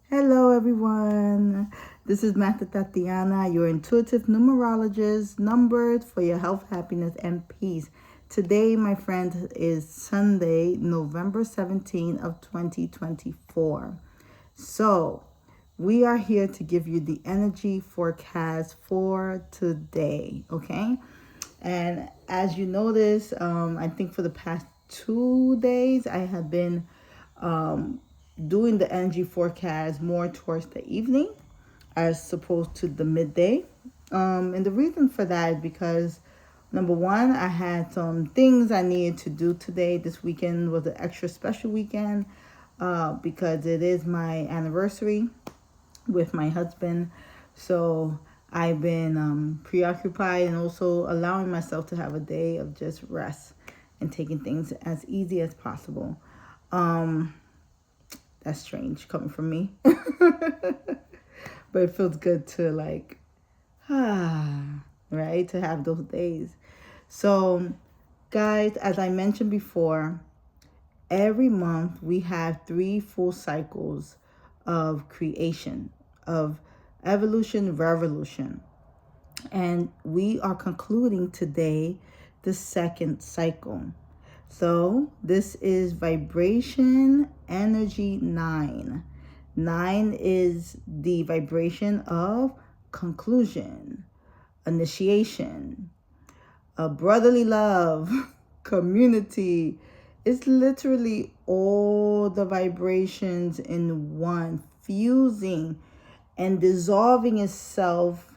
Hello, everyone. This is Matha Tatiana, your intuitive numerologist, numbered for your health, happiness, and peace. Today, my friend, is Sunday, November 17th of 2024. So, we are here to give you the energy forecast for today, okay? And as you notice, I think for the past 2 days, I have been doing the energy forecast more towards the evening as opposed to the midday. And the reason for that is because number one, I had some things I needed to do today. This weekend was an extra special weekend because it is my anniversary with my husband. So I've been preoccupied and also allowing myself to have a day of just rest and taking things as easy as possible. That's strange coming from me. But it feels good to right, to have those days. So, guys, as I mentioned before, every month we have 3 full cycles of creation, of evolution, revolution. And we are concluding today the second cycle. So this is vibration energy 9. 9 is the vibration of conclusion, initiation, a brotherly love, community. It's literally all the vibrations in one, fusing and dissolving itself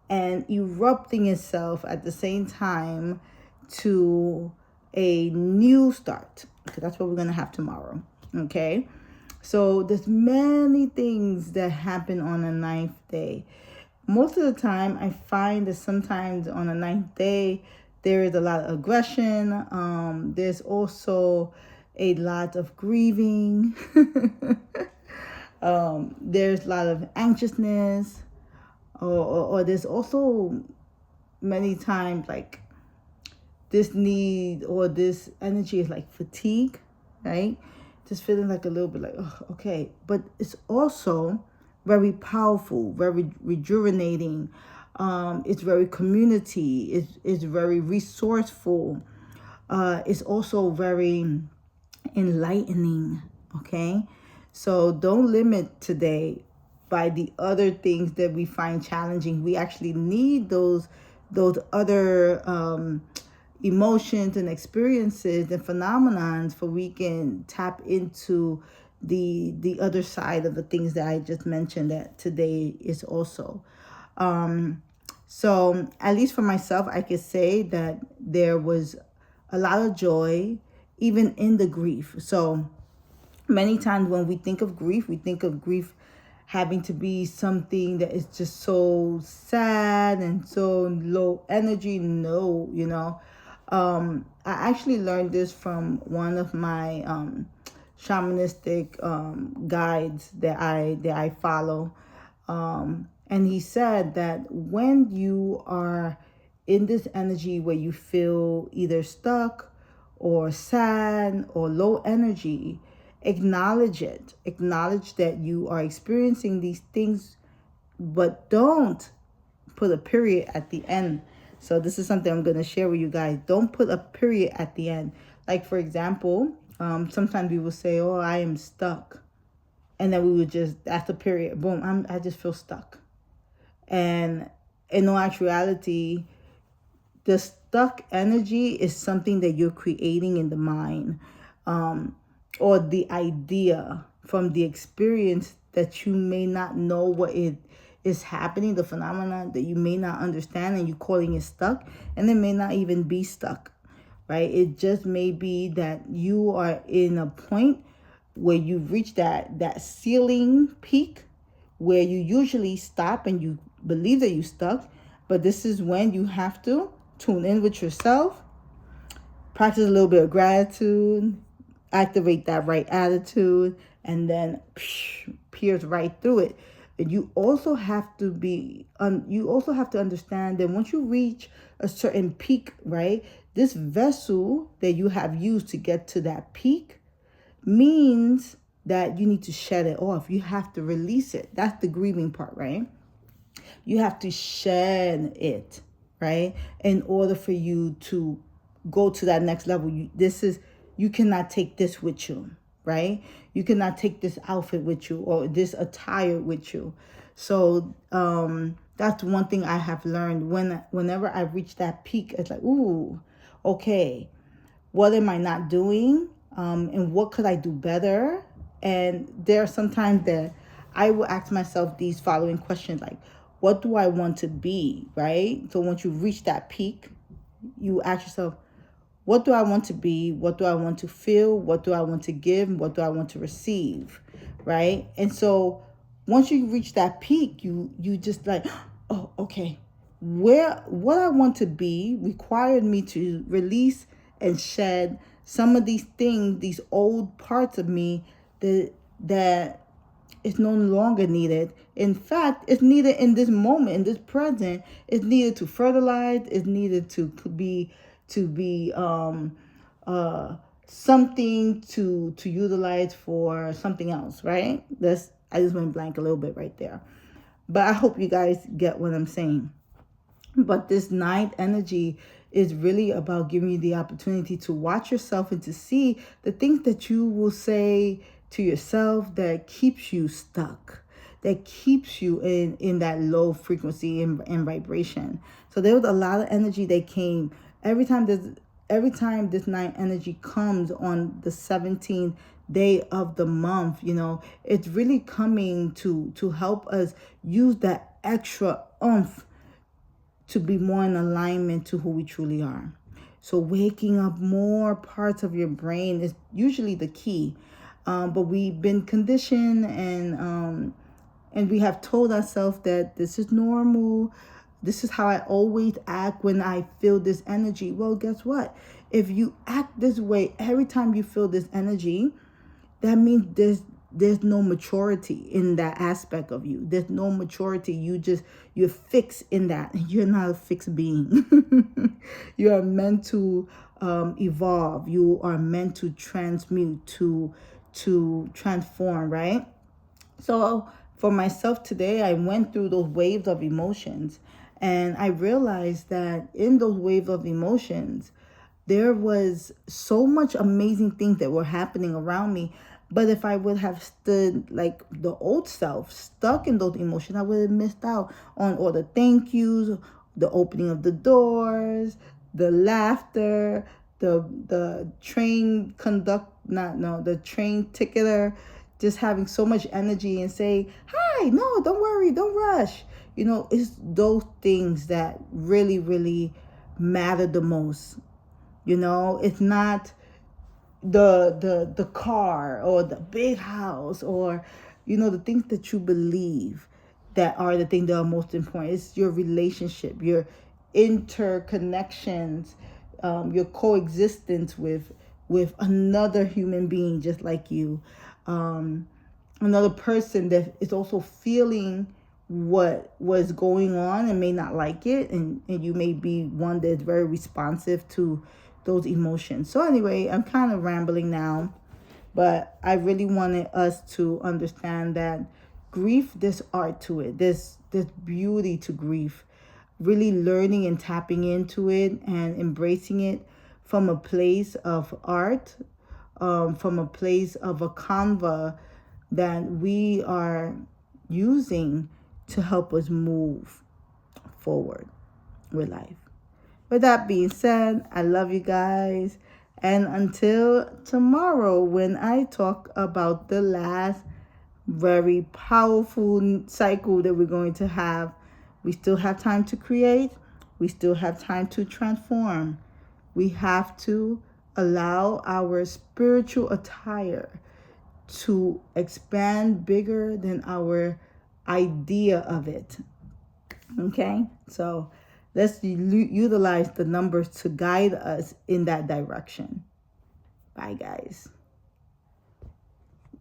and erupting itself at the same time to a new start. Okay, that's what we're going to have tomorrow. Okay. So there's many things that happen on the ninth day. Most of the time, I find that sometimes on the ninth day, there is a lot of aggression. There's also a lot of grieving. There's a lot of anxiousness. Or there's also many times like this need or this energy is like fatigue, right? Just feeling like a little bit like, oh, okay. But it's also very powerful, very rejuvenating. It's very community. It's very resourceful. It's also very enlightening, okay? So don't limit today by the other things that we find challenging. We actually need those other emotions and experiences and phenomenons for we can tap into the other side of the things that I just mentioned that today is also. So at least for myself, I could say that there was a lot of joy even in the grief. So many times when we think of grief having to be something that is just so sad and so low energy. No, I actually learned this from one of my shamanistic guides that I follow. And he said that when you are in this energy where you feel either stuck or sad or low energy, acknowledge it. Acknowledge that you are experiencing these things, but don't put a period at the end. So this is something I'm going to share with you guys. Don't put a period at the end. Like, for example, sometimes we will say, oh, I am stuck. And then we would just, that's the period. Boom, I just feel stuck. And in all actuality, the stuck energy is something that you're creating in the mind, or the idea from the experience that you may not know what it is happening, the phenomenon that you may not understand, and you're calling it stuck, and it may not even be stuck, right? It just may be that you are in a point where you've reached that ceiling peak where you usually stop and you believe that you're stuck, but this is when you have to tune in with yourself, practice a little bit of gratitude, activate that right attitude, and then pierce right through it. And you also have to understand that once you reach a certain peak, right, this vessel that you have used to get to that peak means that you need to shed it off. You have to release it. That's the grieving part, right? You have to shed it, right? In order for you to go to that next level. You cannot take this with you, right? You cannot take this outfit with you or this attire with you. So that's one thing I have learned. Whenever I reach that peak, it's like, ooh, okay, what am I not doing? And what could I do better? And there are some times that I will ask myself these following questions, like, what do I want to be, right? So once you reach that peak, you ask yourself, what do I want to be? What do I want to feel? What do I want to give? What do I want to receive, right? And so once you reach that peak, you just like, oh, okay, what I want to be required me to release and shed some of these things, these old parts of me that is no longer needed. In fact, it's needed in this moment, in this present. It's needed to fertilize. It's needed to be something to utilize for something else, right? I just went blank a little bit right there, but I hope you guys get what I'm saying. But this ninth energy is really about giving you the opportunity to watch yourself and to see the things that you will say to yourself that keeps you stuck, that keeps you in that low frequency and vibration. So there was a lot of energy that came every time this ninth energy comes on the 17th day of the month. It's really coming to help us use that extra oomph to be more in alignment to who we truly are. So waking up more parts of your brain is usually the key. But we've been conditioned and we have told ourselves that this is normal. This is how I always act when I feel this energy. Well, guess what? If you act this way every time you feel this energy, that means there's no maturity in that aspect of you. There's no maturity. You're fixed in that. You're not a fixed being. You are meant to evolve. You are meant to transmute, to transform, right? So for myself today, I went through those waves of emotions, and I realized that in those waves of emotions, there was so much amazing things that were happening around me. But if I would have stood like the old self, stuck in those emotions, I would have missed out on all the thank yous, the opening of the doors, the laughter, the train the train ticketer, just having so much energy and say, hi, no, don't worry, don't rush. It's those things that really, really matter the most. It's not the car or the big house or the things that you believe that are the things that are most important. It's your relationship, your interconnections, your coexistence with another human being just like you, another person that is also feeling what was going on and may not like it, and you may be one that's very responsive to those emotions. So anyway, I'm kind of rambling now, but I really wanted us to understand that grief, there's art to it. There's beauty to grief. Really learning and tapping into it and embracing it from a place of art, from a place of a canva that we are using to help us move forward with life. With that being said, I love you guys. And until tomorrow, when I talk about the last very powerful cycle that we're going to have, we still have time to create. We still have time to transform. We have to allow our spiritual attire to expand bigger than our idea of it. Okay? So let's utilize the numbers to guide us in that direction. Bye, guys.